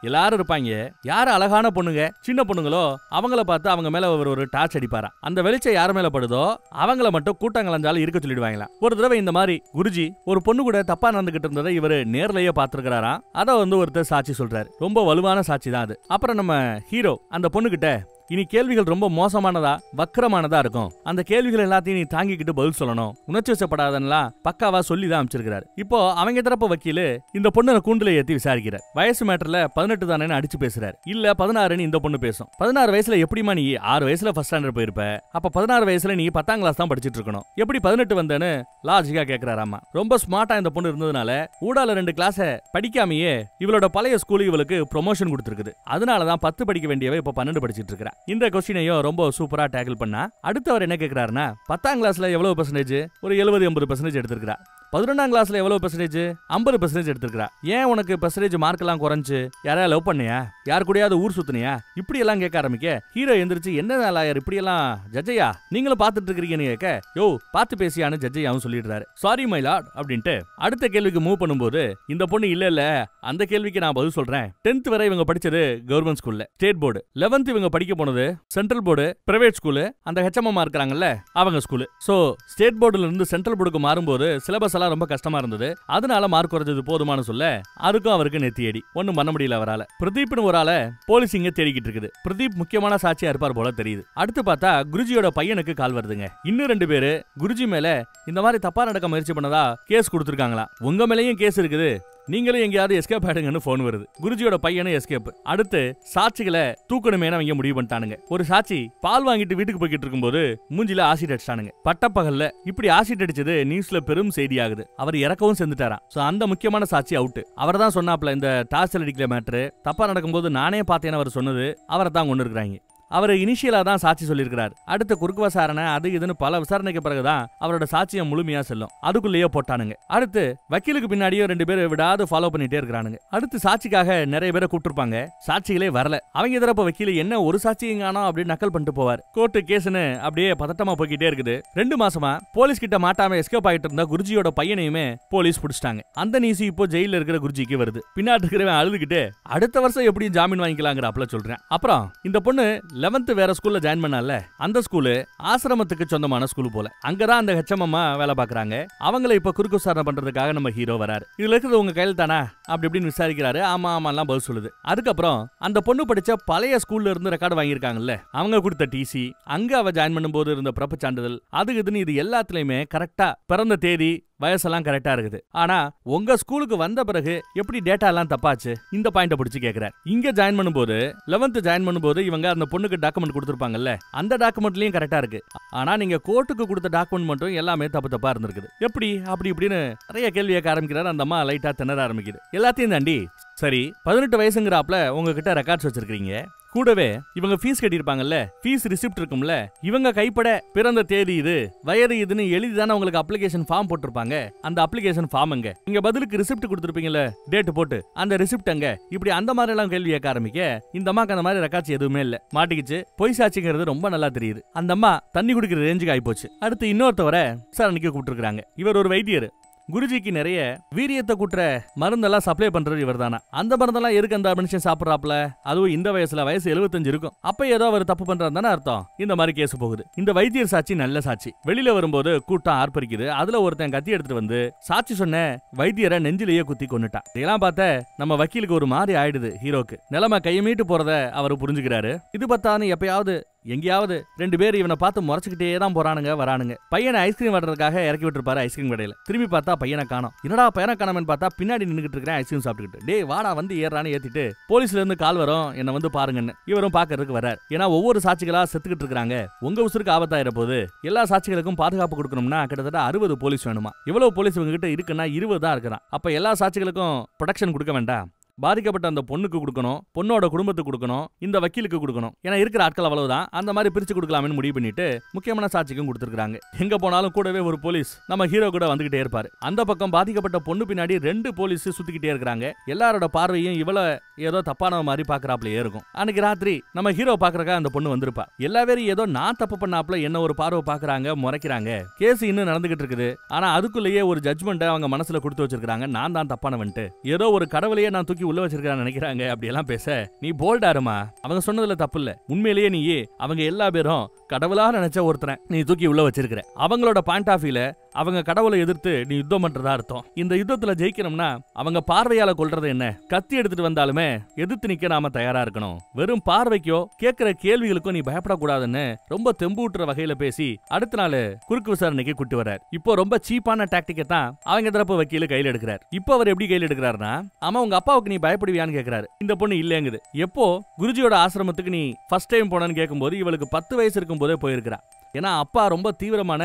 எல்லாரும் இருப்பாங்க, யாரு அழகான பொண்ணுங்க சின்ன பொண்ணுங்களோ அவங்கள பார்த்து அவங்க மேல ஒரு டார்ச் அடிப்பாரா. அந்த வெளிச்சம் யார் மேல படுதோ அவங்கள மட்டும் கூட்டங்கலஞ்சாலும் இருக்க சொல்லிடுவாங்களாம். ஒரு தடவை இந்த மாதிரி குருஜி ஒரு பொண்ணு கூட தப்பா நடந்துகிட்டு இருந்ததை இவரு நேர்லயே பாத்துருக்காராம். அதை வந்து ஒருத்தர் சாட்சி சொல்றாரு. ரொம்ப வலுவான சாட்சி தான் அது. அப்புறம் நம்ம ஹீரோ அந்த பொண்ணு கிட்ட, இனி கேள்விகள் ரொம்ப மோசமானதா வக்கரமானதா இருக்கும், அந்த கேள்விகள் எல்லாத்தையும் நீ தாங்கிக்கிட்டு பதில் சொல்லணும், உணர்ச்சி வசப்படாதெல்லாம் பக்காவா சொல்லி தான் அமைச்சிருக்காரு. இப்போ அவங்க தரப்பு வக்கீலு இந்த பொண்ணு கூண்டுல ஏத்தி விசாரிக்கிறார். வயசு மேட்டர்ல 18 தானே அடிச்சு பேசுறாரு. இல்ல 16 இந்த பொண்ணு பேசும். 16 வயசுல எப்படிமா நீ 6 வயசுல ஃபர்ஸ்ட் ஸ்டாண்டர்ட் போயிருப்ப, அப்ப 16 வயசுல நீ 10ஆம் கிளாஸ் தான் படிச்சிட்டு இருக்கணும், எப்படி 18 வந்தேன்னு லாஜிக்கா கேக்குறாராமா. ரொம்ப ஸ்மார்ட்டா இந்த பொண்ணு இருந்ததுனால ஊடால 2 கிளாஸ படிக்காமையே இவளோட பழைய ஸ்கூல் இவளுக்கு ப்ரொமோஷன் கொடுத்திருக்குது. அதனாலதான் 10 படிக்க வேண்டியவ இப்ப 12 படிச்சிட்டு இருக்கா. இந்த கொஸ்டினையும் ரொம்ப சூப்பரா டேக்கிள் பண்ணா. அடுத்தவர் என்ன கேக்குறாருன்னா, 10ஆம் கிளாஸ்ல எவ்வளவு பெர்சன்டேஜ், ஒரு 70-80% எடுத்திருக்கா. 11ஆம் கிளாஸ்ல எவ்வளவு பெர்சன்டேஜ், 50% எடுத்திருக்கா. ஏன் உனக்கு பெர்சன்டேஜ் மார்க் எல்லாம் குறைஞ்சு, யாரையா லவ் பண்ணியா, யாரு கூடயாவது ஊர் சுத்தினியா, இப்படி எல்லாம் கேட்க ஆரம்பிக்க ஹீரோ எந்திரிச்சு, என்ன லாயர் இப்படி எல்லாம் ஜட்ஜையா நீங்களும் பாத்துட்டு இருக்கீங்கன்னு கேட்க, யோ பாத்து பேசியான்னு ஜட்ஜையாவும் சொல்லிடுறாரு. சாரி மை லார்ட் அப்படின்ட்டு அடுத்த கேள்விக்கு மூவ் பண்ணும்போது இந்த பொண்ணு இல்ல அந்த கேள்விக்கு நான் பதில் சொல்றேன். 10th வரை இவங்க படிச்சது கவர்மெண்ட் ஸ்கூல்ல, ஸ்டேட் போர்டு. 11th இவங்க படிக்க போனது சென்ட்ரல் போர்டு, பிரைவேட் ஸ்கூலு. அந்த ஹெச்எம்மா இருக்காங்கல்ல அவங்க ஸ்கூலு. சோ ஸ்டேட் போர்டுல இருந்து சென்ட்ரல் போர்டுக்கு மாறும்போது சிலபஸ் ரொம்ப கஷ்டமா இருந்தது. அதனால மார்க் குறைஞ்சது போதுமானு சொல்ல அதுக்கும் அவருக்கு நெத்தியடி. ஒண்ணும் பண்ண முடியல அவரால. பிரதீப்னு ஒரு ஆளை போலீஸ் இங்க தேடிக்கிட்டு இருக்குது. பிரதீப் முக்கியமான சாட்சியா இருப்பார் போல தெரியுது. அடுத்து பார்த்தா குருஜியோட பையனுக்கு கால் வருதுங்க. இன்னும் 2 பேரு குருஜி மேல இந்த மாதிரி தப்பா நடக்க முயற்சி பண்ணதா கேஸ் கொடுத்திருக்காங்களா. உங்க மேலயும் கேஸ் இருக்குது, நீங்களும் எங்கேயாவது எஸ்கேப் ஆயிடுங்கன்னு போன் வருது. குருஜியோட பையனும் எஸ்கேப். அடுத்து சாட்சிகளை தூக்கணுமேனு அவங்க முடிவு பண்ணிட்டானுங்க. ஒரு சாட்சி பால் வாங்கிட்டு வீட்டுக்கு போய்கிட்டு இருக்கும்போது மூஞ்சில ஆசிட் அடிச்சானுங்க. பட்டப்பகல்ல இப்படி ஆசிட் அடிச்சது நியூஸ்ல பெரும் செய்தி ஆகுது. அவர் இறக்கவும் செஞ்சுட்டாராம். சோ அந்த முக்கியமான சாட்சி அவுட். அவர் தான் சொன்னாப்ல இந்த டார்ச்சர் அடிக்கல மேட்டர் தப்பா நடக்கும்போது நானே பார்த்தேன்னு அவர் சொன்னது அவரை தான் கொண்டு இருக்கிறாங்க. அவர் இனிஷியலா தான் சாட்சி சொல்லியிருக்கிறார். அடுத்த குறுக்கு விசாரணை அது இதுன்னு பல விசாரணைக்கு பிறகுதான் அவரோட சாட்சியம் முழுமையா செல்லும். அதுக்குள்ளேயே போட்டானுங்க. அடுத்து வக்கீலுக்கு பின்னாடியே 2 பேர் விடாது ஃபாலோ பண்ணிட்டே இருக்கிறானுங்க. அடுத்து சாட்சிக்காக நிறைய பேரை கூப்பிட்டுருப்பாங்க. சாட்சிகளே வரல. அவங்க தரப்ப வக்கீல் என்ன ஒரு சாட்சியும் காணோம் அப்படின்னு நக்கல் பண்ணிட்டு போவார். கோர்ட்டு கேஸ்னு அப்படியே பதட்டமா போய்கிட்டே இருக்குது. 2 மாசமா போலீஸ் கிட்ட மாட்டாம எஸ்கேப் ஆயிட்டு இருந்தா குருஜியோட பையனையுமே போலீஸ் பிடிச்சிட்டாங்க. அந்த நியூஸ் இப்போ ஜெயில இருக்கிற குருஜிக்கு வருது. பின்னாடி இருக்கிறவன் அழுதுகிட்டு அடுத்த வருஷம் எப்படியும் ஜாமீன் வாங்கிக்கலாங்கிற சொல்றேன். அப்புறம் இந்த பொண்ணு 11th வேற ஸ்கூல்ல ஜாயின் பண்ணால அந்த ஸ்கூலு ஆசிரமத்துக்கு சொந்தமான ஸ்கூல் போல. அங்கதான் அந்த ஹெச்எம் அம்மா வேலை பாக்குறாங்க. அவங்களை இப்ப குறுக்கு விசாரணை பண்றதுக்காக நம்ம ஹீரோ வராரு. இதுல இருக்கிறது உங்க கையில் தானா அப்படி இப்படின்னு விசாரிக்கிறாரு. ஆமா ஆமா எல்லாம் பதில் சொல்லுது. அதுக்கப்புறம் அந்த பொண்ணு படிச்ச பழைய ஸ்கூல்ல இருந்து ரெக்கார்டு வாங்கியிருக்காங்கல்ல அவங்க கொடுத்த டிசி, அங்க அவ ஜாயின் பண்ணும்போது இருந்த பிறப்பு சான்றிதழ், அது இதுன்னு இது எல்லாத்துலயுமே கரெக்டா பிறந்த தேதி வயசெல்லாம் கரெக்டா இருக்குது. ஆனா உங்க ஸ்கூலுக்கு வந்த பிறகு எப்படி டேட்டா எல்லாம் தப்பாச்சு இந்த பாயிண்ட பிடிச்சு கேக்குறாரு. இங்க ஜாயின் பண்ணும்போது 11th ஜாயின் பண்ணும்போது இவங்க அந்த பொண்ணுக்கு டாக்குமெண்ட் கொடுத்திருப்பாங்கல்ல அந்த டாக்குமெண்ட்லயும் கரெக்டா இருக்கு. ஆனா நீங்க கோர்ட்டுக்கு கொடுத்த டாக்குமெண்ட் மட்டும் எல்லாமே தப்பா இருந்திருக்குது. எப்படி அப்படி இப்படின்னு நிறைய கேள்வி கேட்க ஆரம்பிக்கிறாரு. அந்த அம்மா லைட்டா திணற ஆரம்பிக்குது. எல்லாத்தையும் தாண்டி சரி 18 வயசுங்கிறாப்ல உங்ககிட்ட ரெக்கார்ட்ஸ் வச்சிருக்கீங்க. கூடவே இவங்க ஃபீஸ் கட்டியிருப்பாங்கல்ல ஃபீஸ் ரிசிப்ட் இருக்கும்ல இவங்க கைப்பட பிறந்த தேதி இது வயது இதுன்னு எழுதிதானே உங்களுக்கு அப்ளிகேஷன் ஃபார்ம் போட்டிருப்பாங்க. அந்த அப்ளிகேஷன் ஃபார்ம் எங்க? நீங்க பதிலுக்கு ரிசிப்ட் கொடுத்துருப்பீங்கல்ல டேட் போட்டு அந்த ரிசிப்ட் எங்க? இப்படி அந்த மாதிரி எல்லாம் கேள்வி கேட்க ஆரம்பிக்க இந்த அம்மாக்கு அந்த மாதிரி ரெக்கார்ட்ஸ் எதுவுமே இல்ல. மாட்டிக்கிச்சு. பொய் சாட்சிங்கிறது ரொம்ப நல்லா தெரியுது. அந்த அம்மா தண்ணி குடிக்கிற ரேஞ்சுக்கு ஆயிப்போச்சு. அடுத்து இன்னொருத்தவரை விசாரணைக்கு கூப்பிட்டுருக்காங்க. இவர் ஒரு வைத்தியர். குருஜிக்கு நிறைய வீரியத்தை கூட்டுற மருந்தெல்லாம் சப்ளை பண்றது இவர் தானா. அந்த மருந்தெல்லாம் எதுக்கு அந்த மனுஷன் சாப்பிடறாப்ல? அதுவும் இந்த வயசுல வயசு 75 இருக்கும். அப்ப ஏதோ அவர் தப்பு பண்றாரு தானே அர்த்தம். இந்த மாதிரி கேஸ் போகுது. இந்த வைத்தியர் சாட்சி நல்ல சாட்சி. வெளியில வரும்போது கூட்டம் ஆர்ப்பரிக்குது. அதுல ஒருத்தன் கத்தி எடுத்துட்டு வந்து சாட்சி சொன்ன வைத்தியரை நெஞ்சிலேயே குத்தி கொன்னுட்டான். இதெல்லாம் பார்த்த நம்ம வக்கீலுக்கு ஒரு மாதிரி ஆயிடுது. ஹீரோக்கு நிலைமை கையமீட்டு போறத அவர் புரிஞ்சுக்கிறாரு. இது பார்த்தானு எப்பயாவது எங்கேயாவது 2 பேர் இவனை பார்த்து முறைச்சுக்கிட்டே தான் போறானுங்க வரானுங்க. பையனை ஐஸ்கிரீம் வாடுறதுக்காக இறக்கி விட்டுருப்பாரு ஐஸ்கிரீம் கடையில. திரும்பி பார்த்தா பையனை காணோம். என்னடா பையனை காணாமன்னு பார்த்தா பின்னாடி நின்னுகிட்டு இருக்கிறேன் ஐஸ்கிரீம் சாப்பிட்டுக்கிட்டு. டே வாடா வந்து ஏறான்னு ஏத்திட்டு போலீஸ்ல இருந்து கால் வரும் என்ன வந்து பாருங்கன்னு. இவரும் பாக்குறதுக்கு வரார். ஏன்னா ஒவ்வொரு சாட்சிகளா செத்துக்கிட்டு இருக்காங்க. உங்க உசுருக்கு ஆபத்தாயிர போது எல்லா சாட்சிகளுக்கும் பாதுகாப்பு கொடுக்கணும்னா கிட்டத்தட்ட 60 போலீஸ் வேணுமா. இவ்வளவு போலீஸ் இவங்க கிட்ட இருக்குன்னா 20 தான் இருக்கிறான். அப்ப எல்லா சாட்சிகளுக்கும் ப்ரொடெக்ஷன் கொடுக்க வேண்டாம். பாதிக்கப்பட்ட அந்த பொண்ணுக்கு கொடுக்கணும், பொண்ணோட குடும்பத்துக்கு கொடுக்கணும், இந்த வக்கீலுக்கு கொடுக்கணும். ஏன்னா இருக்கிற ஆட்கள் அவ்வளவுதான். அந்த மாதிரி பிரிச்சு கொடுக்கலாம்னு முடிவு பண்ணிட்டு முக்கியமான சாட்சிக்கும் கொடுத்துருக்காங்க. எங்க போனாலும் கூடவே ஒரு போலீஸ் நம்ம ஹீரோ கூட வந்துகிட்டே இருப்பாரு. அந்த பக்கம் பாதிக்கப்பட்ட பொண்ணு பின்னாடி 2 போலீஸ் சுத்திக்கிட்டே இருக்காங்க. எல்லாரோட பார்வையும் இவள ஏதோ தப்பான மாதிரி பாக்குறாப்லயே இருக்கும். அன்னைக்கு ராத்திரி நம்ம ஹீரோ பாக்குறக்கா அந்த பொண்ணு வந்திருப்பா. எல்லா பேரும் ஏதோ நான் தப்பு பண்ணாப்ல என்ன ஒரு பார்வை பாக்குறாங்க, முறைக்கிறாங்க. கேஸ் இன்னும் நடந்துகிட்டு இருக்குது. ஆனா அதுக்குள்ளேயே ஒரு ஜட்ஜ்மெண்ட் அவங்க மனசுல கொடுத்து வச்சிருக்காங்க. நான் தான் தப்பானவன்ட்டு. ஏதோ ஒரு கடவுளையே நான் தூக்கி உள்ள வச்சிருக்கான்னு நினைக்கிறாங்க. அப்படி எல்லாம் பேச நீ போல்டாருமா. அவங்க சொன்னதுல தப்பு இல்ல. உண்மையிலேயே நீயே அவங்க எல்லா பேரும் கடவுளா நினைச்ச ஒருத்தனை நீ தூக்கி உள்ள வச்சிருக்கிற. அவங்களோட பாயிண்ட் ஆஃப் வியூல அவங்க கடவுளை எதிர்த்து நீ யுத்தம் பண்றதா அர்த்தம். இந்த யுத்தத்துல ஜெயிக்கணும்னா அவங்க பார்வையால கொல்றது என்ன? கத்தி எடுத்துட்டு வந்தாலுமே எதிர்த்து நிக்க நாம தயாரா இருக்கணும். வெறும் பார்வைக்கோ கேட்கிற கேள்விகளுக்கோ நீ பயப்படக்கூடாதுன்னு ரொம்ப தெம்பூட்டுற வகையில பேசி அடுத்த நாள் குறுக்கு விசாரணைக்கு கூட்டு வர்றார். இப்போ ரொம்ப சீப்பான டாக்டிக்கை தான் அவங்க தரப்பு வக்கீல கையில் எடுக்கிறார். இப்போ அவர் எப்படி கையில் எடுக்கிறாருன்னா ஆமா உங்க அப்பாவுக்கு நீ பயப்படுவியான்னு கேட்கிறாரு. இந்த பொண்ணு இல்லங்குது. எப்போ குருஜியோட ஆசிரமத்துக்கு நீ ஃபர்ஸ்ட் டைம் போனன்னு கேட்கும்போது இவளுக்கு 10 வயசு இருக்கும் போதே போயிருக்கிறா. ஏன்னா அப்பா ரொம்ப தீவிரமான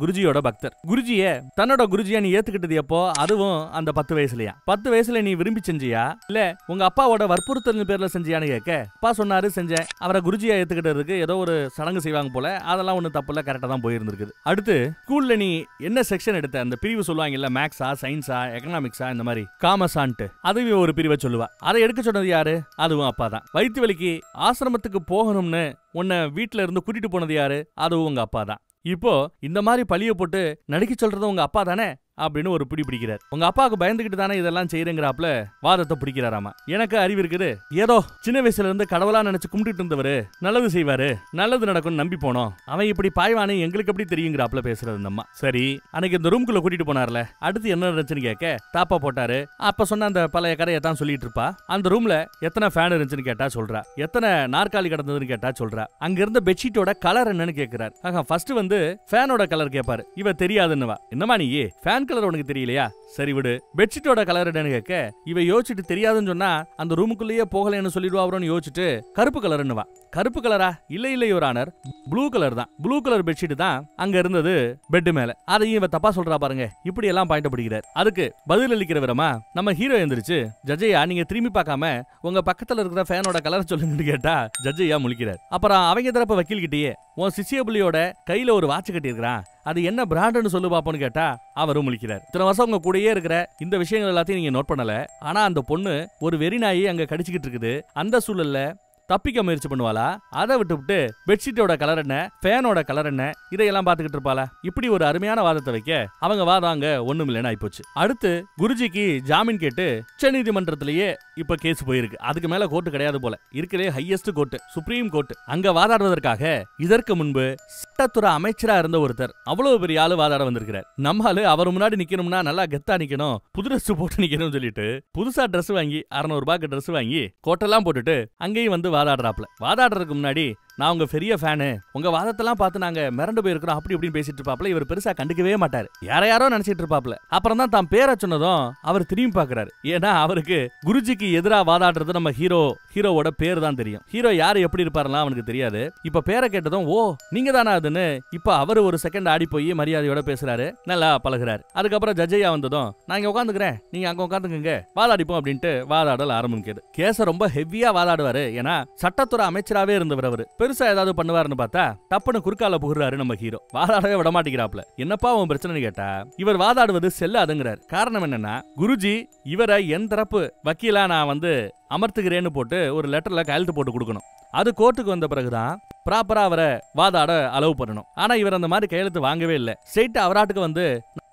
குருஜியோட பக்தர். குருஜிய தன்னோட குருஜியா நீ ஏத்துக்கிட்டது எப்போ? அதுவும் அந்த 10 வயசுலயா? 10 வயசுல நீ விரும்பி செஞ்சியா இல்ல உங்க அப்பாவோட வற்புறுத்தல் பேர்ல செஞ்சியான்னு கேட்க அப்பா சொன்னாரு செஞ்சேன். அவரை குருஜியா ஏத்துக்கிட்டதுக்கு ஏதோ ஒரு சடங்கு செய்வாங்க போல. அதெல்லாம் ஒண்ணு தப்பு இல்ல, கரெக்டா தான் போயிருந்திருக்குது. அடுத்து ஸ்கூல்ல நீ என்ன செக்ஷன் எடுத்த? அந்த பிரிவு சொல்லுவாங்க இல்ல, மேக்ஸா சயின்ஸா எக்கனாமிக்ஸா இந்த மாதிரி காமர்ஸான்ட்டு அதுவும் ஒரு பிரிவை சொல்லுவா. அதை எடுக்க சொன்னது யாரு? அதுவும் அப்பா தான். வயிற்று வலிக்கு ஆசிரமத்துக்கு போகணும்னு உன்னை வீட்டுல இருந்து கூட்டிட்டு போனது யாரு? அதுவும் உங்க அப்பா தான். இப்போ இந்த மாதிரி பழிய போட்டு நடிக்க சொல்றது உங்க அப்பா தானே அப்படின்னு ஒரு பிடி பிடிக்கிறார். உங்க அப்பாவுக்கு பயந்துகிட்டு தானே இதெல்லாம் செய்யறங்கிறாப்ல வாதத்தை பிடிக்கிறாராமா. எனக்கு அறிவு இருக்குது. ஏதோ சின்ன வயசுல இருந்து கடவுளா நினைச்சு கும்பிட்டு இருந்தவரு நல்லது செய்வாரு, நல்லது நடக்கும் நம்பி போனோம். அவன் இப்படி பாய்வானு எங்களுக்கு எப்படி தெரியுங்கிறாப்ல பேசுறது இந்த அம்மா. சரி அன்னைக்கு இந்த ரூம்குள்ள கூட்டிட்டு போனார்ல, அடுத்து என்ன நடந்துச்சுன்னு கேட்க தாப்பா போட்டாரு. அப்ப சொன்ன அந்த பழைய கதையை தான் சொல்லிட்டு இருப்பா. அந்த ரூம்ல எத்தனை ஃபேன் இருந்துச்சுன்னு கேட்டா சொல்றா. எத்தனை நாற்காலி கிடந்ததுன்னு கேட்டா சொல்றா. அங்க இருந்த பெட்ஷீட்டோட கலர் என்னன்னு கேட்கிறார். ஃபர்ஸ்ட் வந்து ஃபேனோட கலர் கேட்பாரு. இவ தெரியாதுன்னுவா. என்னமா நீ ஃபேன் ஸ்கின் கலர் உனக்கு தெரியலையா, சரி விடு, பெட்ஷீட்டோட கலர் என்னன்னு கேட்க இவ யோசிச்சுட்டு தெரியாதுன்னு சொன்னா அந்த ரூமுக்குள்ளேயே போகலன்னு சொல்லிடுவாரோன்னு யோசிச்சுட்டு கருப்பு கலர்னு வா. கருப்பு கலரா? இல்ல இல்ல யுவர் ஆனர், ப்ளூ கலர் தான். ப்ளூ கலர் பெட்ஷீட் தான் அங்க இருந்தது பெட் மேல. அதையும் இவ தப்பா சொல்றா பாருங்க. இப்படி எல்லாம் பாயிண்ட் பிடிக்கிறார். அதுக்கு பதில் அளிக்கிற விதமா நம்ம ஹீரோ எந்திரிச்சு, ஜட்ஜையா நீங்க திரும்பி பார்க்காம உங்க பக்கத்துல இருக்கிற ஃபேனோட கலர் சொல்லுங்கன்னு கேட்டா ஜட்ஜையா முழிக்கிறார். அப்புறம் அவங்க தரப்பு வக்கீல் கிட்டயே உன் சிசியபுலியோட கையில ஒரு வாட்ச் கட்டி இருக்கிறான், அது என்ன பிராண்டுன்னு சொல்லு பாப்போன்னு கேட்டா அவரும் முழிக்கிறார். இத்தனை வருஷம் உங்க கூடயே இருக்கிற இந்த விஷயங்கள் எல்லாத்தையும் நீங்க நோட் பண்ணல, ஆனா அந்த பொண்ணு ஒரு வெறி நாயை அங்க கடிச்சுக்கிட்டு இருக்குது, அந்த சூழல்ல தப்பிக்க முயற்சி பண்ணுவாளா? அதை விட்டு பெட்ஷீட்டோட கலர் என்ன, ஃபேனோட கலர் என்ன, இதையெல்லாம் பாத்துக்கிட்டு இருப்பாளா? இப்படி ஒரு அருமையான வாதத்தை வைக்க அவங்க வாதாங்க ஒண்ணும் இல்லைன்னு ஆயிப்போச்சு. அடுத்து குருஜிக்கு ஜாமீன் கேட்டு உச்ச நீதிமன்றத்திலேயே இப்ப கேஸ் போயிருக்கு. அதுக்கு மேல கோர்ட்டு கிடையாது போல, இருக்கிறே ஹையஸ்ட் கோர்ட்டு சுப்ரீம் கோர்ட். அங்க வாதாடுவதற்காக இதற்கு முன்பு சட்டத்துறை அமைச்சரா இருந்த ஒருத்தர் அவ்வளவு பெரிய ஆளு வாதாட வந்திருக்கிறார். நம்மால அவர் முன்னாடி நிக்கணும்னா நல்லா கெத்தா நிக்கணும், புது ட்ரெஸ் போட்டு நிக்கணும்னு சொல்லிட்டு புதுசா ட்ரெஸ் வாங்கி 600 ரூபாய்க்கு ட்ரெஸ் வாங்கி கோட்டெல்லாம் போட்டுட்டு அங்கேயும் வந்து வாதாடுறாப்ல. வாதாடுறதுக்கு முன்னாடி நான் உங்க பெரிய ஃபேனு, உங்க வாதத்தெல்லாம் பார்த்து நாங்க மிரண்டு போயிருக்கிறோம் அப்படி இப்படின்னு பேசிட்டு இருப்பாப்ல. இவர் பெருசா கண்டுக்கவே மாட்டாரு, யாரையாரோ நினைச்சிட்டு இருப்பாப்ல. அப்புறம் தான் தான் பேரை சொன்னதும் அவர் திரும்பி பாக்குறாரு. ஏன்னா அவருக்கு குருஜிக்கு எதிரா வாதாடுறது நம்ம ஹீரோவோட பேர் தான் தெரியும். ஹீரோ யாரு எப்படி இருப்பாருலாம் அவனுக்கு தெரியாது. இப்ப பேரை கேட்டதும் ஓ நீங்க தானா அதுன்னு இப்ப அவரு ஒரு செகண்ட் ஆடி போய் மரியாதையோட பேசுறாரு, நல்லா பழகுறாரு. அதுக்கப்புறம் ஜட்ஜையா வந்ததும் நான் இங்க உட்காந்துக்கிறேன், நீங்க அங்க உட்காந்துக்குங்க, வாதாடிப்போம் அப்படின்ட்டு வாதாடல் ஆரம்பிக்குது. கேஸ ரொம்ப ஹெவியா வாதாடுவாரு. ஏன்னா சட்டத்துறை அமைச்சராவே இருந்தவர் அவரு. பெருசா ஏதாவது பண்ணுவாருன்னு பார்த்தா தப்புன்னு குறுக்கால புகுறாரு நம்ம ஹீரோ. வாதாடவே விட மாட்டேங்கிறாப்ல. என்னப்பா உன் பிரச்சனை கேட்டா இவர் வாதாடுவது செல்லாதுங்கிறார். காரணம் என்னன்னா குருஜி இவரை என் தரப்பு வக்கீலா நான் வந்து அமர்த்துகிறேன்னு போட்டு ஒரு லெட்டர்ல கையெழுத்து போட்டு கொடுக்கணும். அது கோர்ட்டுக்கு வந்த பிறகுதான் ப்ராப்பரா அவரை வாதாட அலோவ் பண்ணணும். ஆனா இவர் அந்த மாதிரி கையெழுத்து வாங்கவே இல்லை. ஸ்ட்ரெயிட்டா அவராட்டுக்கு வந்து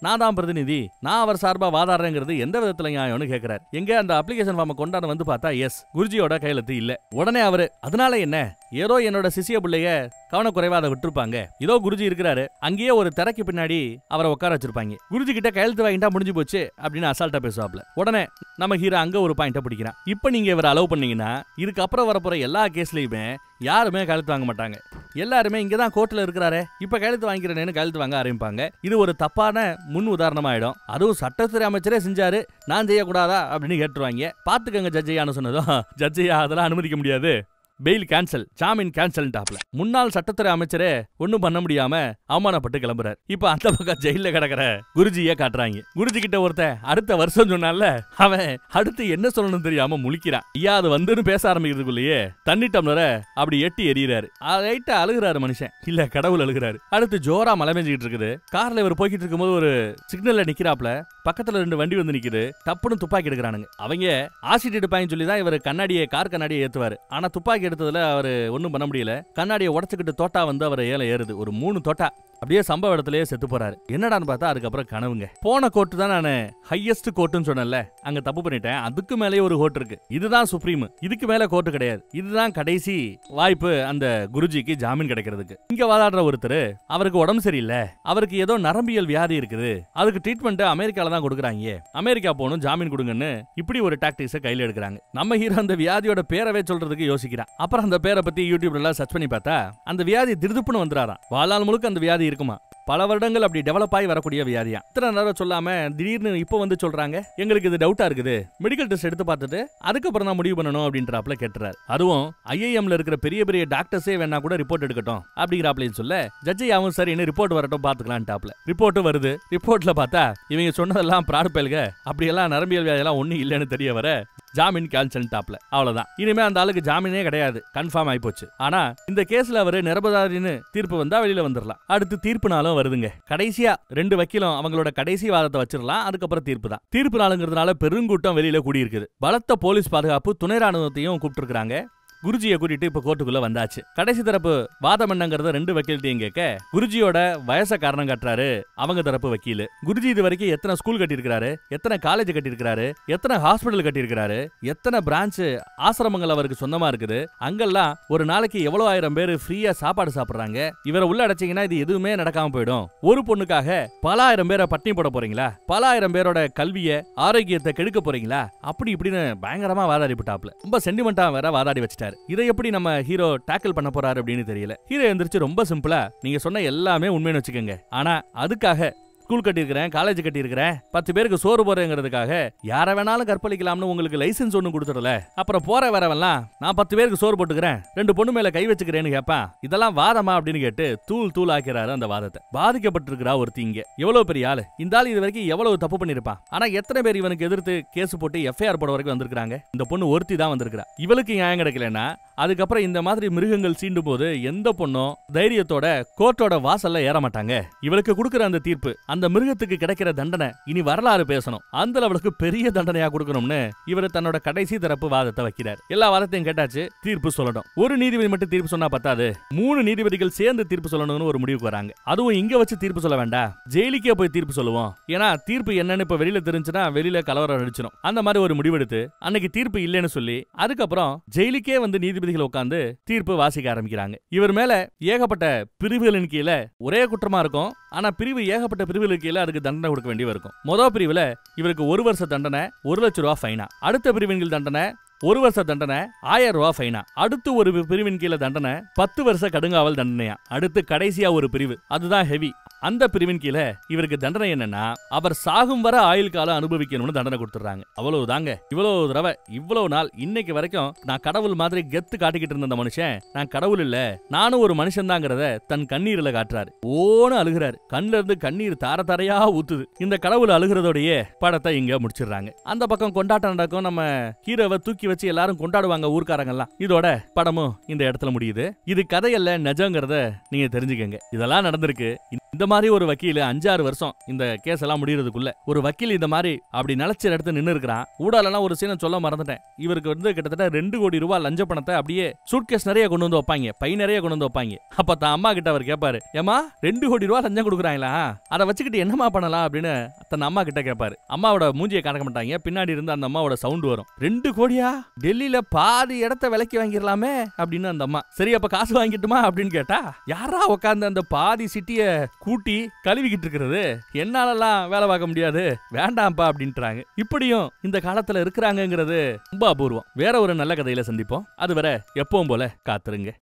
நான் தான் பிரதிநிதி, நான் அவர் சார்பா வாதாடுறேங்கிறது எந்த விதத்துல நியாயம்னு கேட்கிறார். எங்க அந்த அப்ளிகேஷன் ஃபார்மை கொண்டாட வந்து பார்த்தா எஸ் குருஜியோட கையெழுத்து இல்ல. உடனே அவரு அதனால என்ன, ஏதோ என்னோட சிசிய பிள்ளைய கவனக்குறைவா அதை விட்டுருப்பாங்க, இதோ குருஜி இருக்கிறாரு, அங்கேயே ஒரு திரைக்கு பின்னாடி அவரை உட்கார வச்சிருப்பாங்க, குருஜி கிட்ட கையெழுத்து வாங்கிட்டா முடிஞ்சு போச்சு அப்படின்னு அசால்ட்டா பேசுவாப்ல. உடனே நம்ம ஹீரோ அங்க ஒரு பாயிண்ட பிடிக்கிறான். இப்ப நீங்க இவரை அலோவ் பண்ணீங்கன்னா இதுக்கு அப்புறம் வரப்போற எல்லா கேஸ்லயுமே யாருமே கையெழுத்து வாங்க மாட்டாங்க. எல்லாருமே இங்கதான் கோர்ட்ல இருக்கிறாரு, இப்ப கையெழுத்து வாங்கிக்கிறேன்னு கையெழுத்து வாங்க ஆரம்பிப்பாங்க. இது ஒரு தப்பான முன் உதாரணமாயிடும். அதுவும் சட்டத்துறை அமைச்சரே செஞ்சாரு, நான் செய்யக்கூடாதா அப்படின்னு கேட்டுருவாங்க. பாத்துக்கங்க ஜட்ஜையான்னு சொன்னதும் ஜட்ஜையா அதெல்லாம் அனுமதிக்க முடியாது, பெயில் கேன்சல், ஜாமீன் கேன்சல் டாப்ல. முன்னாள் சட்டத்துறை அமைச்சரே ஒண்ணும் பண்ண முடியாம அவமானப்பட்டு கிளம்புறாரு. இப்ப அந்த பக்கம் ஜெயில கிடக்குற குருஜிய காட்டுறாங்க. குருஜி கிட்ட ஒருத்தன் அடுத்த வருஷம் சொன்னால அவன் அடுத்து என்ன சொல்லணும் தெரியாம முழிக்கிறான். ஐயா அது வந்துன்னு பேச ஆரம்பிக்கிறதுக்குள்ளேயே தண்ணி டம்ளரை அப்படி எட்டி எறிகிறாரு. ரைட்டா அழுகிறாரு மனுஷன், இல்ல கடவுள் அழுகிறாரு. அடுத்து ஜோரா மழை பெஞ்சிட்டு இருக்குது. கார்ல இவர் போய்கிட்டு இருக்கும்போது ஒரு சிக்னல்ல நிக்கிறாப்ல, பக்கத்துல 2 வண்டி வந்து நிக்குது. டப்புன்னு துப்பாக்கி எடுக்கிறானுங்க. அவங்க ஆசிட் எடுப்பாங்கன்னு சொல்லி தான் இவர் கார் கண்ணாடியை ஏத்துவாரு. ஆனா துப்பாக்கி எடுத்ததுல அவரு ஒண்ணும் பண்ண முடியல. கண்ணாடியை உடைச்சுக்கிட்டு தோட்டா வந்து அவர் ஏல ஏறுது. ஒரு 3 தோட்டா அப்படியே சம்பவ இடத்துலயே செத்து போறாரு. என்னடான்னு பார்த்தா அதுக்கப்புறம் கனவுங்க. போன கோர்ட்டு தான் நான் ஹையஸ்ட் கோர்ட்டுன்னு சொன்னேன்ல, அங்க தப்பு பண்ணிட்டேன். அதுக்கு மேலேயே ஒரு கோர்ட் இருக்கு, இதுதான் சுப்ரீம், இதுக்கு மேல கோர்ட்டு கிடையாது. இதுதான் கடைசி வாய்ப்பு அந்த குருஜிக்கு ஜாமீன் கிடைக்கிறதுக்கு. இங்க வாதாடுற ஒருத்தர் அவருக்கு உடம்பு சரியில்லை, அவருக்கு ஏதோ நரம்பியல் வியாதி இருக்குது, அதுக்கு ட்ரீட்மெண்ட் அமெரிக்கால தான் கொடுக்குறாங்க, அமெரிக்கா போகணும் ஜாமீன் கொடுங்கன்னு இப்படி ஒரு டாக்டிக்ஸை கையில எடுக்கிறாங்க. நம்ம ஹீரோ அந்த வியாதியோட பேரவே சொல்றதுக்கு யோசிக்கிறான். அப்புறம் அந்த பேரை பத்தி யூடியூப்ல எல்லாம் சர்ச் பண்ணி பார்த்தா அந்த வியாதி திடுதுப்புன்னு வந்துறாராம். வாழ்நாள் முழுக்க அந்த வியாதி இருக்குமா, பல வருடங்கள் அப்படி டெவலப் ஆகி வரக்கூடிய வியாதியா. இத்தனை நேரம் சொல்லாம திடீர்னு இப்போ வந்து சொல்றாங்க எங்களுக்கு இது டவுட்டா இருக்குது, மெடிக்கல் டெஸ்ட் எடுத்து பார்த்துட்டு அதுக்கப்புறம் தான் முடிவு பண்ணணும் அப்படின்றாப்ல கேட்டுறாரு. அதுவும் ஐஐஎம்ல இருக்கிற பெரிய பெரிய டாக்டர்ஸே வேணா கூட ரிப்போர்ட் எடுக்கட்டும் அப்படிங்கிறாப்லன்னு சொல்ல ஜட்ஜையாவும் சரி என்ன ரிப்போர்ட் வரட்டும் பாத்துக்கலான்ட்டாப்ல. ரிப்போர்ட் வருது. ரிப்போர்ட்ல பார்த்தா இவங்க சொன்னதெல்லாம் பிராட் பயல்க, அப்படியெல்லாம் நரம்பியல் வியாதியெல்லாம் ஒண்ணு இல்லைன்னு தெரிய வர ஜாமீன் கேன்சல் டாப்ல. அவ்வளவுதான், இனிமே அந்த ஆளுக்கு ஜாமீனே கிடையாது, கன்ஃபார்ம் ஆயிப்போச்சு. ஆனா இந்த கேஸ்ல அவரு நிரபராதின்னு தீர்ப்பு வந்தா வெளியில வந்துடலாம். அடுத்து தீர்ப்பு நாளும் வருதுங்க. கடைசியா 2 வக்கீலும் அவங்களோட கடைசி வாதத்தை வச்சிடலாம். அதுக்கப்புறம் தீர்ப்பு தான். தீர்ப்பு நாளுங்கிறதுனால பெருங்கூட்டம் வெளியில கூடியிருக்குது. பலத்த போலீஸ் பாதுகாப்பு, துணை ராணுவத்தையும் கூப்பிட்டு இருக்காங்க. குருஜியை கூட்டிட்டு இப்ப கோர்ட்டுக்குள்ள வந்தாச்சு. கடைசி தரப்பு வாதம் என்னங்கறத 2 வக்கீல்ட்டையும் கேட்க குருஜியோட வயசை காரணம் காட்டுறாரு அவங்க தரப்பு வக்கீல். குருஜி இது வரைக்கும் எத்தனை ஸ்கூல் கட்டியிருக்காரு, எத்தனை காலேஜ் கட்டியிருக்காரு, எத்தனை ஹாஸ்பிட்டல் கட்டியிருக்காரு, எத்தனை பிரான்ச் ஆசிரமங்கள் அவருக்கு சொந்தமா இருக்குது, அங்கெல்லாம் ஒரு நாளைக்கு எவ்வளவு 1000 பேர் ஃப்ரீயா சாப்பாடு சாப்பிடுறாங்க. இவரை உள்ள அடைச்சிங்கன்னா இது எதுவுமே நடக்காம போயிடும். ஒரு பொண்ணுக்காக பல 1000 பேரை பட்டினி போட போறீங்களா, பல 1000 பேரோட கல்வியை ஆரோக்கியத்தை கெடுக்க போறீங்களா, அப்படி இப்படின்னு பயங்கரமா வாதாடி விட்டாப்ல. ரொம்ப சென்டிமெண்டா வேற வாதாடி வச்சிட்டாரு. இதை எப்படி நம்ம ஹீரோ டாக்கிள் பண்ண போறாரு அப்படின்னு தெரியல. ஹீரோ எந்திரிச்சு ரொம்ப சிம்பிளா நீங்க சொன்ன எல்லாமே உண்மைன்னு வச்சுக்கோங்க, ஆனா அதுக்காக ஸ்கூல் கட்டியிருக்கிறேன், காலேஜ் கட்டியிருக்கிறேன், 10 பேருக்கு சோறு போறேங்கிறதுக்காக யார வேணாலும் கற்பழிக்கலாம்னு உங்களுக்கு லைசென்ஸ் ஒண்ணு கொடுத்துடல. அப்புறம் போற வரவெல்லாம் நான் 10 பேருக்கு சோறு போட்டுக்கிறேன், 2 பொண்ணு மேல கை வச்சுக்கிறேன்னு கேட்பான். இதெல்லாம் வாதமா அப்படின்னு கேட்டு தூள் ஆக்கிறாரு அந்த வாதத்தை. பாதிக்கப்பட்டிருக்கிறா ஒருத்தி இங்க. எவ்வளவு பெரிய ஆளு இந்த ஆள், இது வரைக்கும் எவ்வளவு தப்பு பண்ணிருப்பான். ஆனா எத்தனை பேர் இவனுக்கு எதிர்த்து கேஸ் போட்டு எஃப்ஐஆர் போட வரைக்கும் வந்திருக்காங்க. இந்த பொண்ணு ஒருத்தி தான் வந்திருக்கா. இவளுக்கு நியாயம் கிடைக்கலன்னா அதுக்கப்புறம் இந்த மாதிரி மிருகங்கள் சீண்டும் போது எந்த பொண்ணும் தைரியத்தோட கோர்ட்டோட வாசல்ல ஏற மாட்டாங்க. இவளுக்கு கொடுக்கிற அந்த தீர்ப்பு, அந்த மிருகத்துக்கு கிடைக்கிற தண்டனை இனி வரலாறு பேசணும். அந்த அவளுக்கு பெரிய தண்டனையா கொடுக்கணும்னு இவர் தன்னோட கடைசி தரப்பு வாதத்தை வைக்கிறார். எல்லா வாதத்தையும் கேட்டாச்சு, தீர்ப்பு சொல்லணும். ஒரு நீதிபதி மட்டும் தீர்ப்பு சொன்னா பத்தாது, 3 நீதிபதிகள் சேர்ந்து தீர்ப்பு சொல்லணும்னு ஒரு முடிவுக்கு வராங்க. அதுவும் இங்க வச்சு தீர்ப்பு சொல்ல வேண்டாம், ஜெயிலுக்கே போய் தீர்ப்பு சொல்லுவோம். ஏன்னா தீர்ப்பு என்னன்னு இப்ப வெளியில தெரிஞ்சுன்னா வெளியில கலவரம் அடிச்சிடும். அந்த மாதிரி ஒரு முடிவெடுத்து அன்னைக்கு தீர்ப்பு இல்லைன்னு சொல்லி அதுக்கப்புறம் ஜெயிலுக்கே வந்து நீதிபதிகள் உட்கார்ந்து தீர்ப்பு வாசிக்க ஆரம்பிக்கிறாங்க. இவர் மேல ஏகப்பட்ட பிரிவுகளின் கீழே ஒரே குற்றமா இருக்கும். ஆனா பிரிவு ஏகப்பட்ட பிரிவுகளுக்கு கீழே அதுக்கு தண்டனை கொடுக்க வேண்டிய இருக்கும். முதல் பிரிவுல இவருக்கு 1 வருஷ தண்டனை, 1 லட்சம் ரூபாய் ஃபைனா. அடுத்த பிரிவின் கீழ் தண்டனை 1 வருஷ தண்டனை, 1000 ரூபாய் ஃபைனா. அடுத்து ஒரு பிரிவின் கீழே தண்டனை 10 வருஷ கடுங்காவல் தண்டனையா. அடுத்து கடைசியா ஒரு பிரிவு, அதுதான் ஹெவி. அந்த பிரிவின் கீழே இவருக்கு தண்டனை என்னன்னா அவர் சாகும் வர ஆயுள் காலம் அனுபவிக்கணும்னு தண்டனை கொடுத்துறாங்க. அவ்வளவுதாங்க. இவ்வளவு தடவை இவ்வளவு நாள் இன்னைக்கு வரைக்கும் நான் கடவுள் மாதிரி கெத்து காட்டிக்கிட்டு இருந்த அந்த மனுஷன் நான் கடவுள் இல்ல, நானும் ஒரு மனுஷன் தாங்கிறத தன் கண்ணீர்ல காட்டுறாரு. ஓன்னு அழுகிறாரு. கண்ணுல இருந்து கண்ணீர் தார தாரையா ஊத்துது. இந்த கடவுள் அழுகிறதோடயே படத்தை இங்க முடிச்சிடுறாங்க. அந்த பக்கம் கொண்டாட்டம் நடக்கும். நம்ம ஹீரோவை தூக்கி வச்சு எல்லாரும் கொண்டாடுவாங்க ஊர்க்காரங்க எல்லாம். இதோட படமும் இந்த இடத்துல முடியுது. இது கதையல்ல, நிஜங்கிறத நீங்க தெரிஞ்சுக்கங்க. இதெல்லாம் நடந்திருக்கு. இந்த மாதிரி ஒரு வக்கீல் 5-6 வருஷம் இந்த கேஸ் எல்லாம் முடியறதுக்குள்ள ஒரு வக்கீல் இந்த மாதிரி அப்படி நிலச்ச இடத்து நின்னு இருக்கிறான். ஊடாலெல்லாம் ஒரு சீனை சொல்ல மறந்துட்டேன். இவருக்கு வந்து கிட்டத்தட்ட 2 கோடி ரூபாய் லஞ்ச பணத்தை அப்படியே சூட்கேஸ் நிறைய கொண்டு வந்து வைப்பாங்க, பை நிறைய கொண்டு வந்து வைப்பாங்க. அப்ப தான் அம்மா கிட்ட அவர் கேட்பாரு, ஏமா 2 கோடி ரூபாய் லஞ்சம் கொடுக்குறாங்களா, அதை வச்சுக்கிட்டு என்னமா பண்ணலாம் அப்படின்னு தன் அம்மா கிட்ட கேட்பாரு. அம்மாவோட மூஞ்சியை காணக்க மாட்டாங்க. பின்னாடி இருந்து அந்த அம்மாவோட சவுண்ட் வரும். 2 கோடியா, டெல்லியில பாதி இடத்த விலைக்கு வாங்கிடலாமே அப்படின்னு அந்த அம்மா. சரி அப்ப காசு வாங்கிட்டுமா அப்படின்னு கேட்டா, யாரா உட்காந்து அந்த பாதி சிட்டிய கூட்டி கழுவிக்கிட்டு இருக்கிறது, என்னாலலாம் வேலை பார்க்க முடியாது, வேண்டாம்ப்பா அப்படின்றாங்க. இப்படியும் இந்த காலத்துல இருக்கிறாங்கிறது ரொம்ப அபூர்வம். வேற ஒரு நல்ல கதையில சந்திப்போம். அதுவரை எப்பவும் போல காத்துருங்க.